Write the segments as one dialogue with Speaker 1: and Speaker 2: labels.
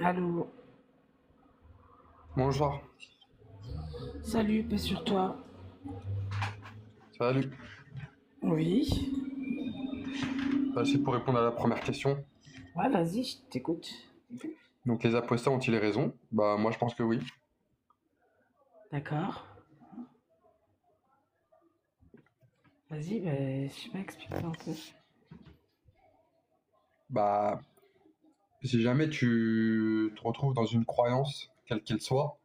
Speaker 1: Allô,
Speaker 2: Bonjour,
Speaker 1: salut, paix sur toi.
Speaker 2: salut.
Speaker 1: Oui.
Speaker 2: C'est pour répondre à la première question.
Speaker 1: Ouais, vas-y, je t'écoute.
Speaker 2: Donc, les apostats ont-ils raison? Bah, moi, je pense que oui.
Speaker 1: D'accord. Vas-y, bah, je sais pas, explique-moi un peu.
Speaker 2: Bah, si jamais tu te retrouves dans une croyance, quelle qu'elle soit,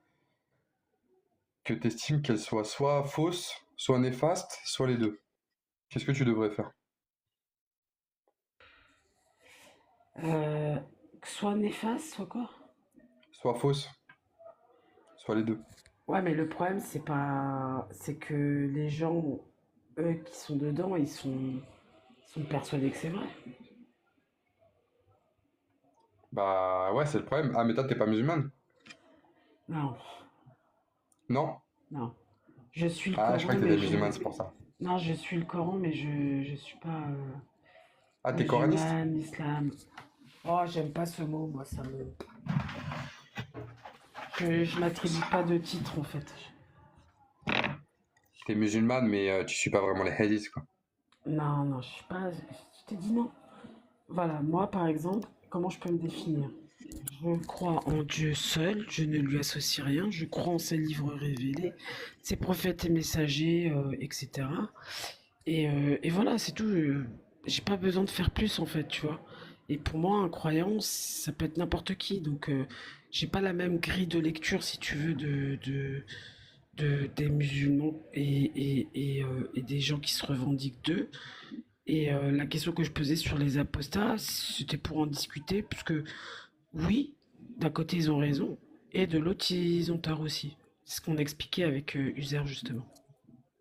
Speaker 2: que tu estimes qu'elle soit fausse, soit néfaste, soit les deux, qu'est-ce que tu devrais faire?
Speaker 1: Euh, soit néfaste, soit quoi?
Speaker 2: Soit fausse, soit les deux.
Speaker 1: Ouais, mais le problème, c'est pas. C'est que les gens, eux, qui sont dedans, sont persuadés que c'est vrai.
Speaker 2: Bah, ouais, c'est le problème. Ah, mais toi, t'es pas musulmane?
Speaker 1: Non,
Speaker 2: Non?
Speaker 1: non. Je suis le
Speaker 2: Ah, je
Speaker 1: Coran,
Speaker 2: croyais que
Speaker 1: mais
Speaker 2: t'étais
Speaker 1: je.
Speaker 2: musulmane, c'est pour ça.
Speaker 1: Non, je suis le Coran, mais je suis pas
Speaker 2: Ah, t'es coraniste?
Speaker 1: musulmane, islam. Oh, j'aime pas ce mot, moi, ça me. Je m'attribue pas de titre en fait.
Speaker 2: T'es musulmane, mais tu suis pas vraiment les hadiths, quoi.
Speaker 1: Non, non, je suis pas. Je t'ai dit non. Voilà, moi par exemple, comment je peux me définir? Je crois en Dieu seul, je ne lui associe rien, je crois en ses livres révélés, ses prophètes et messagers, etc. Et voilà, c'est tout. J'ai pas besoin de faire plus en fait, tu vois. Et pour moi, un croyant, ça peut être n'importe qui. Donc, j'ai pas la même grille de lecture, si tu veux, des musulmans et des gens qui se revendiquent d'eux. Et la question que je posais sur les apostats, c'était pour en discuter, puisque oui, d'un côté ils ont raison, et de l'autre ils ont tort aussi. C'est ce qu'on expliquait avec Uzer justement.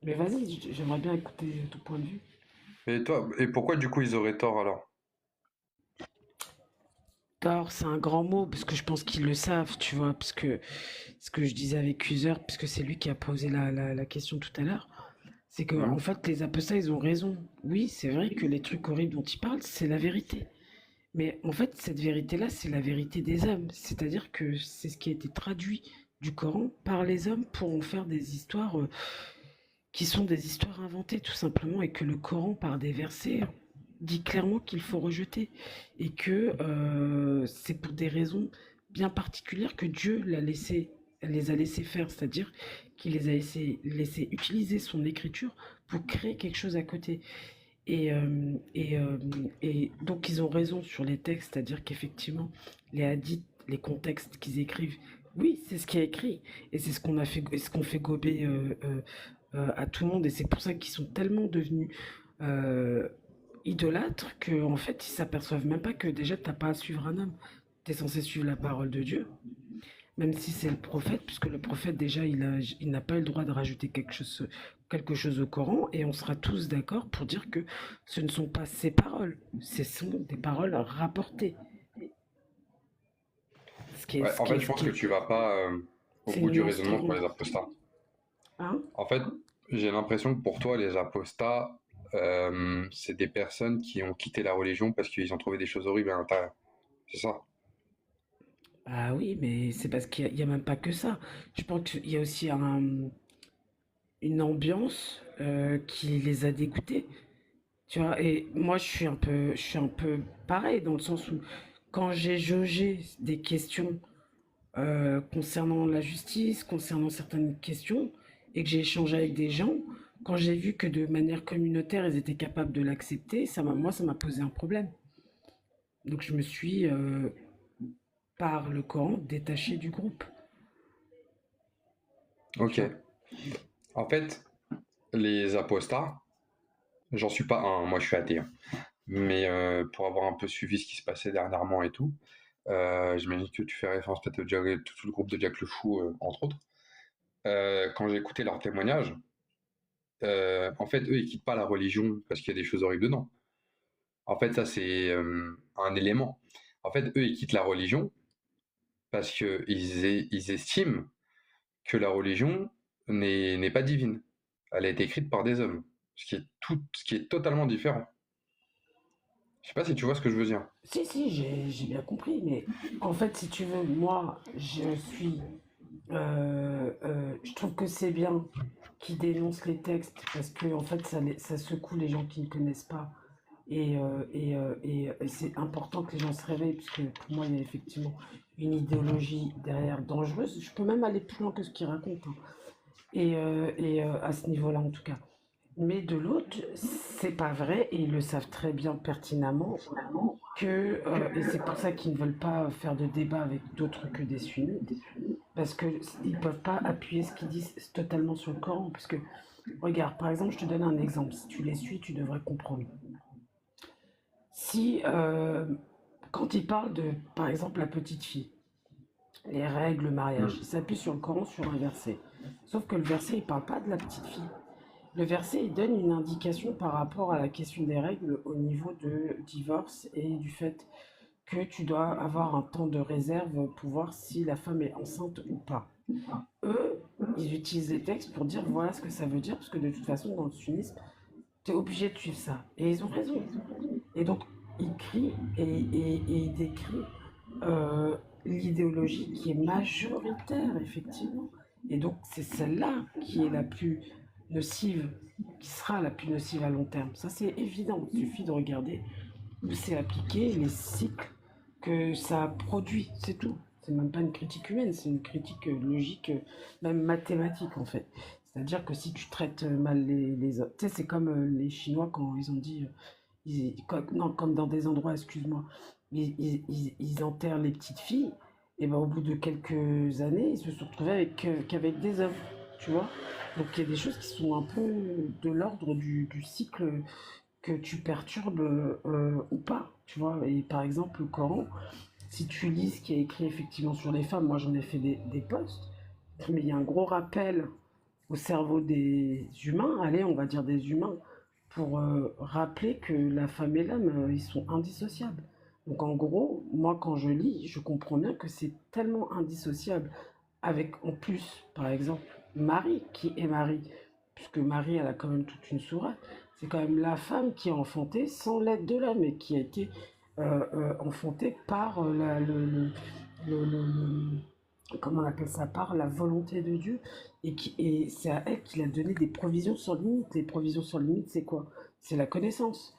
Speaker 1: Mais vas-y, j'aimerais bien écouter ton point de vue.
Speaker 2: Et toi, et pourquoi du coup ils auraient tort alors?
Speaker 1: Tort, c'est un grand mot, parce que je pense qu'ils le savent, tu vois, parce que ce que je disais avec User, puisque c'est lui qui a posé la question tout à l'heure, c'est que en
Speaker 2: Hmm.
Speaker 1: fait les apostats ils ont raison. Oui, c'est vrai que les trucs horribles dont ils parlent, c'est la vérité. Mais en fait, cette vérité-là, c'est la vérité des hommes. C'est-à-dire que c'est ce qui a été traduit du Coran par les hommes pour en faire des histoires qui sont des histoires inventées, tout simplement, et que le Coran, par des versets, dit clairement qu'il faut rejeter. Et que c'est pour des raisons bien particulières que Dieu les a laissés faire, c'est-à-dire qu'il les a laissé utiliser son écriture pour créer quelque chose à côté. Et, euh, et, euh, et donc ils ont raison sur les textes, c'est-à-dire qu'effectivement, les hadiths, les contextes qu'ils écrivent, oui, c'est ce qui est écrit. Et c'est ce qu'on fait gober à tout le monde. Et c'est pour ça qu'ils sont tellement devenus euh, idolâtres qu'en fait, ils s'aperçoivent même pas que déjà, t'as pas à suivre un homme. T'es censé suivre la parole de Dieu, même si c'est le prophète, puisque le prophète déjà il n'a pas eu le droit de rajouter quelque chose au Coran, et on sera tous d'accord pour dire que ce ne sont pas ses paroles, ce sont des paroles rapportées.
Speaker 2: Ouais, en fait, je
Speaker 1: Ce
Speaker 2: pense
Speaker 1: qui
Speaker 2: que
Speaker 1: est,
Speaker 2: tu vas pas au
Speaker 1: c'est
Speaker 2: bout
Speaker 1: une
Speaker 2: du
Speaker 1: nuance
Speaker 2: raisonnement
Speaker 1: trop.
Speaker 2: pour les apostats.
Speaker 1: Hein?
Speaker 2: En fait, j'ai l'impression que pour toi, les apostats, c'est des personnes qui ont quitté la religion parce qu'ils ont trouvé des choses horribles à l'intérieur. C'est ça?
Speaker 1: Ah oui, mais c'est parce qu'il y a même pas que ça. Je pense qu'il y a aussi une ambiance qui les a dégoûtés. Tu vois, et moi je suis un peu pareil dans le sens où quand j'ai jaugé des questions concernant la justice, concernant certaines questions, et que j'ai échangé avec des gens, quand j'ai vu que de manière communautaire, ils étaient capables de l'accepter, moi, ça m'a posé un problème. Donc je me suis, par le Coran, détaché du groupe.
Speaker 2: Ok.
Speaker 1: Tu vois.
Speaker 2: En fait, les apostats, j'en suis pas un, moi je suis athée, hein. Mais pour avoir un peu suivi ce qui se passait dernièrement et tout, j'imagine que tu fais référence peut-être tout le groupe de Jack le Fou, entre autres. Quand j'ai écouté leurs témoignages, en fait, eux, ils quittent pas la religion parce qu'il y a des choses horribles dedans. En fait, ça, c'est un élément. En fait, eux, ils quittent la religion parce ils estiment que la religion n'est pas divine. Elle a été écrite par des hommes, ce qui est totalement différent. Je sais pas si tu vois ce que je veux dire.
Speaker 1: Si, si, j'ai bien compris, mais en fait, si tu veux, moi, je trouve que c'est bien qu'ils dénoncent les textes parce que, en fait, ça secoue les gens qui ne connaissent pas. Et c'est important que les gens se réveillent, puisque pour moi, il y a effectivement une idéologie derrière dangereuse. Je peux même aller plus loin que ce qu'ils racontent, hein. À ce niveau-là, en tout cas. Mais de l'autre, c'est pas vrai, et ils le savent très bien pertinemment, et c'est pour ça qu'ils ne veulent pas faire de débat avec d'autres que des sunnites, parce qu'ils ne peuvent pas appuyer ce qu'ils disent totalement sur le Coran. Parce que, regarde, par exemple, je te donne un exemple. Si tu les suis, tu devrais comprendre. Si, quand ils parlent de, par exemple, la petite fille, les règles, le mariage, ils s'appuient sur le Coran, sur un verset. Sauf que le verset, il parle pas de la petite fille. Le verset, il donne une indication par rapport à la question des règles au niveau de divorce et du fait que tu dois avoir un temps de réserve pour voir si la femme est enceinte ou pas. Eux, ils utilisent les textes pour dire voilà ce que ça veut dire, parce que de toute façon, dans le sunnisme, tu es obligé de suivre ça. Et ils ont raison. Et donc, il crie et il décrit l'idéologie qui est majoritaire, effectivement. Et donc, c'est celle-là qui est la plus nocive, qui sera la plus nocive à long terme. Ça, c'est évident. Il suffit de regarder où c'est appliqué, les cycles que ça produit, c'est tout. C'est même pas une critique humaine, c'est une critique logique, même mathématique en fait. C'est-à-dire que si tu traites mal les autres, tu sais, c'est comme les Chinois quand ils ont dit non, comme dans des endroits, excuse-moi, ils enterrent les petites filles, et ben au bout de quelques années, ils se sont retrouvés qu'avec des hommes, tu vois. Donc il y a des choses qui sont un peu de l'ordre du cycle que tu perturbes ou pas, tu vois. Et par exemple, le Coran, si tu lis ce qui est écrit effectivement sur les femmes, moi j'en ai fait des posts, mais il y a un gros rappel au cerveau des humains, allez, on va dire des humains, pour rappeler que la femme et l'homme, ils sont indissociables. Donc en gros, moi quand je lis, je comprends bien que c'est tellement indissociable avec en plus, par exemple, Marie, qui est Marie, puisque Marie, elle a quand même toute une sourate, c'est quand même la femme qui a enfanté sans l'aide de l'homme et qui a été enfantée par comment on appelle ça, par la volonté de Dieu, et c'est à elle qu'il a donné des provisions sans limite. Les provisions sans limite, c'est quoi? C'est la connaissance.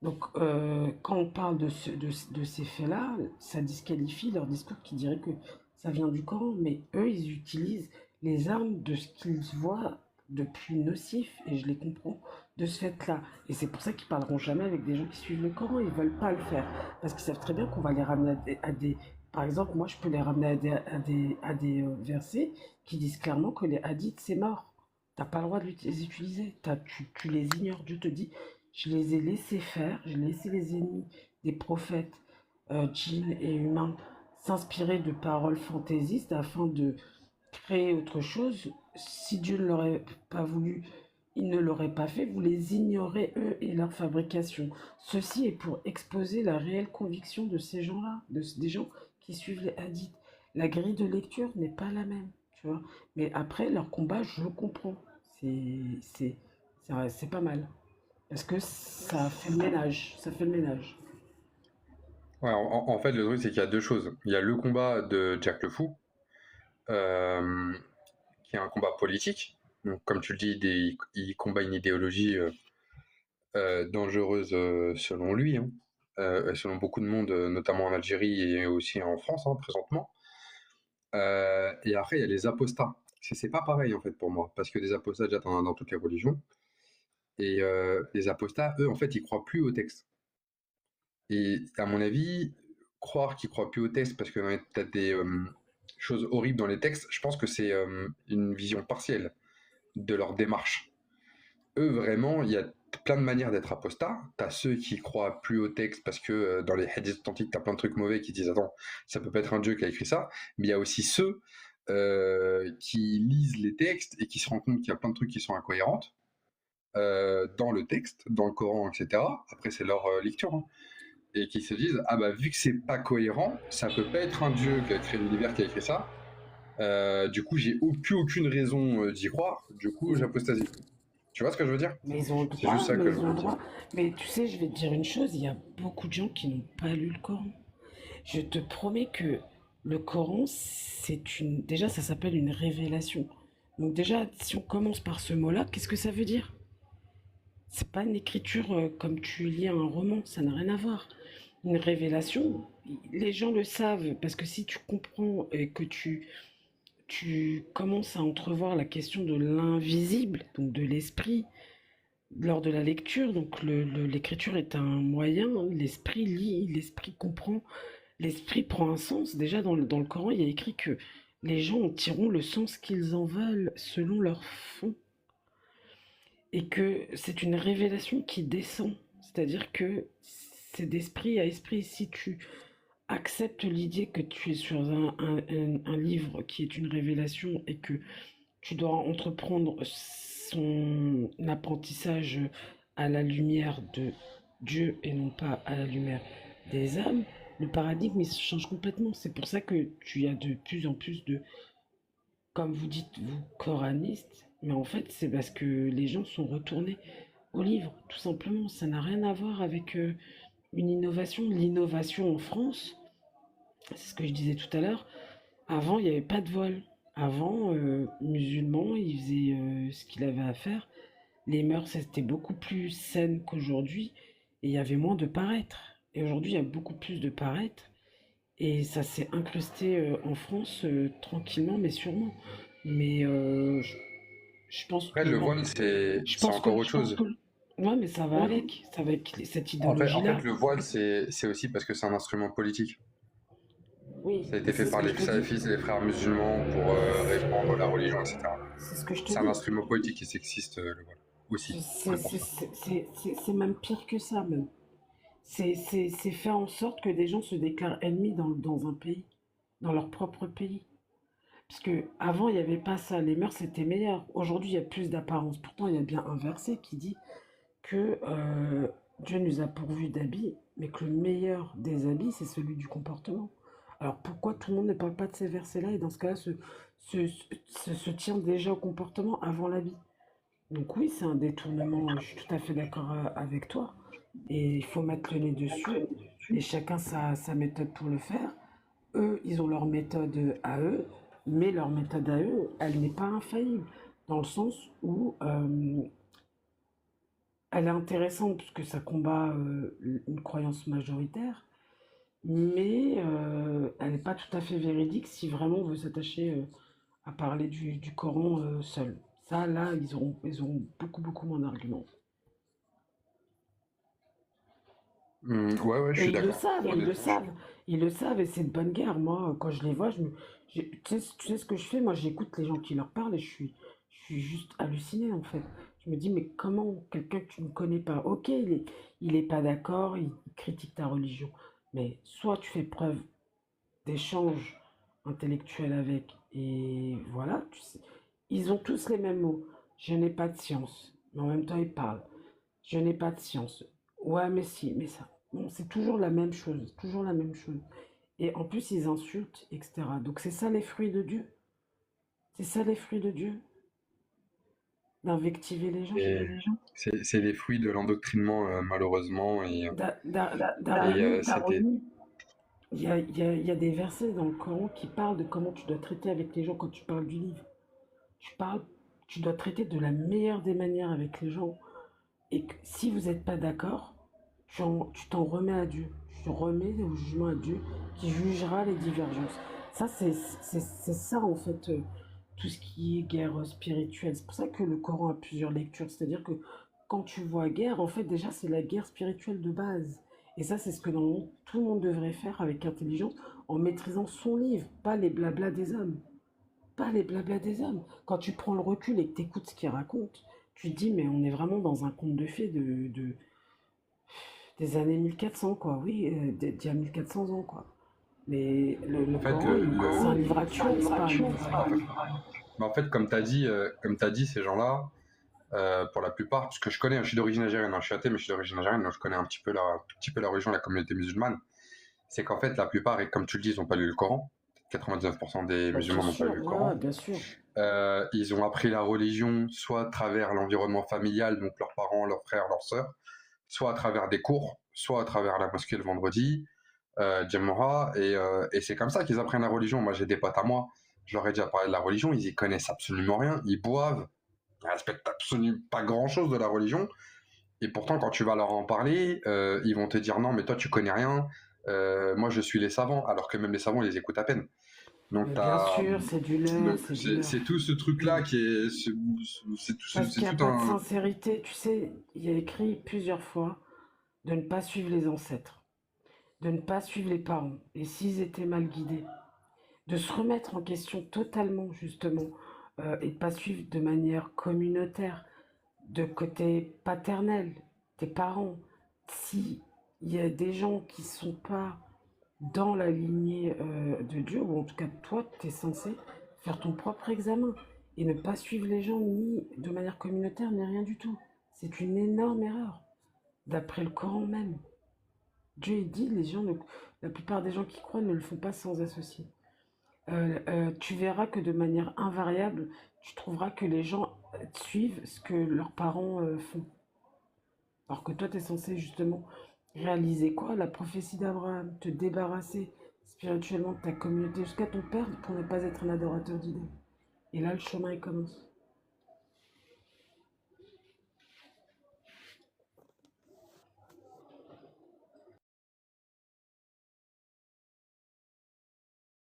Speaker 1: Donc, quand on parle de ces faits-là, ça disqualifie leur discours qui dirait que ça vient du Coran, mais eux, ils utilisent les armes de ce qu'ils voient de plus nocif, et je les comprends, de ce fait-là. Et c'est pour ça qu'ils parleront jamais avec des gens qui suivent le Coran, ils veulent pas le faire, parce qu'ils savent très bien qu'on va les ramener par exemple, moi, je peux les ramener à des versets qui disent clairement que les hadiths, c'est mort. T'as pas le droit de les utiliser, tu les ignores. Dieu te dit, je les ai laissés faire, j'ai laissé les ennemis des prophètes, djinns et humains, s'inspirer de paroles fantaisistes afin de créer autre chose. Si Dieu ne l'aurait pas voulu, il ne l'aurait pas fait. Vous les ignorez, eux et leur fabrication. Ceci est pour exposer la réelle conviction de ces gens-là, des gens qui suivent les hadiths. La grille de lecture n'est pas la même, tu vois. Mais après, leur combat, je comprends. C'est, c'est, c'est pas mal. Parce que ça fait le ménage. Ça fait le ménage.
Speaker 2: Ouais, en fait, le truc, c'est qu'il y a deux choses. Il y a le combat de Jack le Fou, euh, qui est un combat politique. Donc, comme tu le dis, il combat une idéologie dangereuse selon lui, hein, selon beaucoup de monde, notamment en Algérie et aussi en France, hein, présentement. Et après, il y a les apostats. C'est pas pareil, en fait, pour moi, parce que des apostats, déjà, t'en as dans toutes les religions. Et les apostats, eux, en fait, ils croient plus au texte. Et à mon avis, croire qu'ils croient plus au texte parce que t'as des choses horribles dans les textes, je pense que c'est une vision partielle de leur démarche. Eux, vraiment, il y a plein de manières d'être apostat. T'as ceux qui croient plus au texte parce que dans les hadiths authentiques, t'as plein de trucs mauvais qui disent attends, ça peut pas être un dieu qui a écrit ça. Mais il y a aussi ceux qui lisent les textes et qui se rendent compte qu'il y a plein de trucs qui sont incohérentes dans le texte, dans le Coran, etc. Après, c'est leur lecture, hein. Et qui se disent ah bah vu que c'est pas cohérent, ça peut pas être un dieu qui a créé l'univers qui a écrit ça. Du coup, j'ai plus aucune raison d'y croire. Du coup, j'apostasie. Tu vois ce que je veux dire?
Speaker 1: Mais ils ont le
Speaker 2: C'est juste
Speaker 1: droit,
Speaker 2: ça
Speaker 1: mais
Speaker 2: que je
Speaker 1: ils ont
Speaker 2: veux
Speaker 1: le
Speaker 2: dire.
Speaker 1: droit. Mais tu sais, je vais te dire une chose, il y a beaucoup de gens qui n'ont pas lu le Coran. Je te promets que le Coran, c'est une... Déjà, ça s'appelle une révélation. Donc déjà, si on commence par ce mot-là, qu'est-ce que ça veut dire? C'est pas une écriture comme tu lis un roman, ça n'a rien à voir. Une révélation, les gens le savent, parce que si tu comprends et que tu commences à entrevoir la question de l'invisible, donc de l'esprit, lors de la lecture, donc l'écriture est un moyen, hein, l'esprit lit, l'esprit comprend, l'esprit prend un sens. Déjà dans le Coran, il y a écrit que les gens en tireront le sens qu'ils en veulent selon leur fond. Et que c'est une révélation qui descend. C'est-à-dire que c'est d'esprit à esprit. Si tu acceptes l'idée que tu es sur un livre qui est une révélation et que tu dois entreprendre son apprentissage à la lumière de Dieu et non pas à la lumière des âmes, le paradigme il change complètement. C'est pour ça que tu as de plus en plus de, comme vous dites, vous, coranistes, mais en fait c'est parce que les gens sont retournés au livre, tout simplement. Ça n'a rien à voir avec une innovation. L'innovation en France, c'est ce que je disais tout à l'heure, avant, il n'y avait pas de voile. Avant, musulman, il faisait ce qu'il avait à faire. Les mœurs étaient beaucoup plus saines qu'aujourd'hui et il y avait moins de paraître. Et aujourd'hui, il y a beaucoup plus de paraître et ça s'est incrusté en France tranquillement mais sûrement. Mais je pense
Speaker 2: Après,
Speaker 1: que
Speaker 2: le voile,
Speaker 1: je
Speaker 2: c'est
Speaker 1: pense que
Speaker 2: encore autre chose.
Speaker 1: ouais, mais ça va avec cette
Speaker 2: En fait,
Speaker 1: idéologie-là.
Speaker 2: le voile, c'est aussi parce que c'est un instrument politique.
Speaker 1: Oui,
Speaker 2: Ça a
Speaker 1: mais
Speaker 2: été fait
Speaker 1: c'est ce
Speaker 2: par
Speaker 1: que
Speaker 2: les
Speaker 1: je te dis.
Speaker 2: salafistes et les frères musulmans pour répandre la religion, etc.
Speaker 1: C'est ce que je te
Speaker 2: C'est un
Speaker 1: dis.
Speaker 2: instrument politique et sexiste, le voile. Aussi, que pour ça.
Speaker 1: C'est même pire que ça, même. C'est faire en sorte que des gens se déclarent ennemis dans un pays, dans leur propre pays. Parce que avant, il n'y avait pas ça. Les mœurs étaient meilleures. Aujourd'hui, il y a plus d'apparence. Pourtant, il y a bien un verset qui dit que Dieu nous a pourvus d'habits, mais que le meilleur des habits, c'est celui du comportement. Alors pourquoi tout le monde ne parle pas de ces versets-là et dans ce cas-là se tient déjà au comportement avant l'habit? Donc oui, c'est un détournement, je suis tout à fait d'accord avec toi. Et il faut mettre le nez dessus, et chacun sa méthode pour le faire. Eux, ils ont leur méthode à eux, mais leur méthode à eux, elle n'est pas infaillible, dans le sens où elle est intéressante puisque ça combat une croyance majoritaire, mais elle n'est pas tout à fait véridique si vraiment on veut s'attacher à parler du Coran seul. Ça, là, ils auront beaucoup, beaucoup moins d'arguments.
Speaker 2: Ouais, ouais, je
Speaker 1: Et
Speaker 2: suis
Speaker 1: ils le
Speaker 2: d'accord.
Speaker 1: savent, ils le
Speaker 2: Honnêtement, je suis
Speaker 1: savent.
Speaker 2: d'accord.
Speaker 1: Ils le savent et c'est de bonne guerre. Moi, quand je les vois, tu sais ce que je fais? Moi, j'écoute les gens qui leur parlent et je suis juste halluciné en fait. Je me dis, mais comment quelqu'un que tu ne connais pas, ok, il est pas d'accord, il critique ta religion, mais soit tu fais preuve d'échange intellectuel avec, et voilà, tu sais, ils ont tous les mêmes mots. Je n'ai pas de science, mais en même temps, ils parlent. Je n'ai pas de science. Ouais, mais si, mais ça. Bon, c'est toujours la même chose, toujours la même chose. Et en plus, ils insultent, etc. Donc c'est ça les fruits de Dieu. C'est ça les fruits de Dieu, d'invectiver les gens.
Speaker 2: Et c'est les fruits de l'endoctrinement, malheureusement.
Speaker 1: Darwin,
Speaker 2: C'était.
Speaker 1: il y a des versets dans le Coran qui parlent de comment tu dois traiter avec les gens quand tu parles du livre. Tu parles, tu dois traiter de la meilleure des manières avec les gens. Et que si vous n'êtes pas d'accord, tu t'en remets à Dieu. Tu remets au jugement à Dieu qui jugera les divergences. Ça, c'est ça, en fait, tout ce qui est guerre spirituelle. C'est pour ça que le Coran a plusieurs lectures. C'est-à-dire que quand tu vois guerre, en fait, déjà, c'est la guerre spirituelle de base. Et ça, c'est ce que normalement tout le monde devrait faire avec intelligence en maîtrisant son livre, pas les blablas des hommes. Pas les blablas des hommes. Quand tu prends le recul et que tu écoutes ce qu'ils racontent, tu te dis, mais on est vraiment dans un conte de fées des années 1400, quoi. Oui, d'il y a 1400 ans, quoi. Mais le
Speaker 2: En fait,
Speaker 1: Coran, c'est un livre actuel, c'est pas un livre.
Speaker 2: en fait, en fait, comme tu as dit, ces gens-là, pour la plupart, parce que je connais, je suis d'origine algérienne, hein, je suis athée, mais je suis d'origine algérienne, donc je connais un petit peu la religion, la communauté musulmane. C'est qu'en fait, la plupart, et comme tu le dis, ils n'ont pas lu le Coran. 99% des
Speaker 1: Bah, bien
Speaker 2: musulmans n'ont pas
Speaker 1: sûr,
Speaker 2: lu le
Speaker 1: ouais, ouais,
Speaker 2: Coran.
Speaker 1: bien sûr.
Speaker 2: Ils ont appris la religion soit à travers l'environnement familial, donc leurs parents, leurs frères, leurs sœurs, soit à travers des cours, soit à travers la mosquée le vendredi, Djemra, et c'est comme ça qu'ils apprennent la religion. Moi, j'ai des potes à moi, je leur ai déjà parlé de la religion, ils y connaissent absolument rien, ils boivent, ils respectent absolument pas grand-chose de la religion, et pourtant, quand tu vas leur en parler, ils vont te dire non, mais toi, tu connais rien, moi, je suis les savants, alors que même les savants, ils les écoutent à peine. Donc,
Speaker 1: Mais bien
Speaker 2: t'as,
Speaker 1: sûr, c'est du leurre,
Speaker 2: donc
Speaker 1: c'est du leurre.
Speaker 2: c'est tout ce truc-là qui est,
Speaker 1: Parce
Speaker 2: c'est
Speaker 1: qu'il n'y a
Speaker 2: tout
Speaker 1: pas de
Speaker 2: un,
Speaker 1: sincérité. Tu sais, il y a écrit plusieurs fois de ne pas suivre les ancêtres, de ne pas suivre les parents, et s'ils étaient mal guidés, de se remettre en question totalement, justement, et de pas suivre de manière communautaire, de côté paternel, tes parents. Si il y a des gens qui sont pas dans la lignée de Dieu, ou en tout cas toi, tu es censé faire ton propre examen et ne pas suivre les gens ni de manière communautaire, ni rien du tout. C'est une énorme erreur, d'après le Coran même. Dieu dit, la plupart des gens qui croient ne le font pas sans associer. Tu verras que de manière invariable, tu trouveras que les gens suivent ce que leurs parents font. Alors que toi, tu es censé justement réaliser quoi? La prophétie d'Abraham, te débarrasser spirituellement de ta communauté jusqu'à ton père pour ne pas être un adorateur d'idées. Et là, le chemin il commence.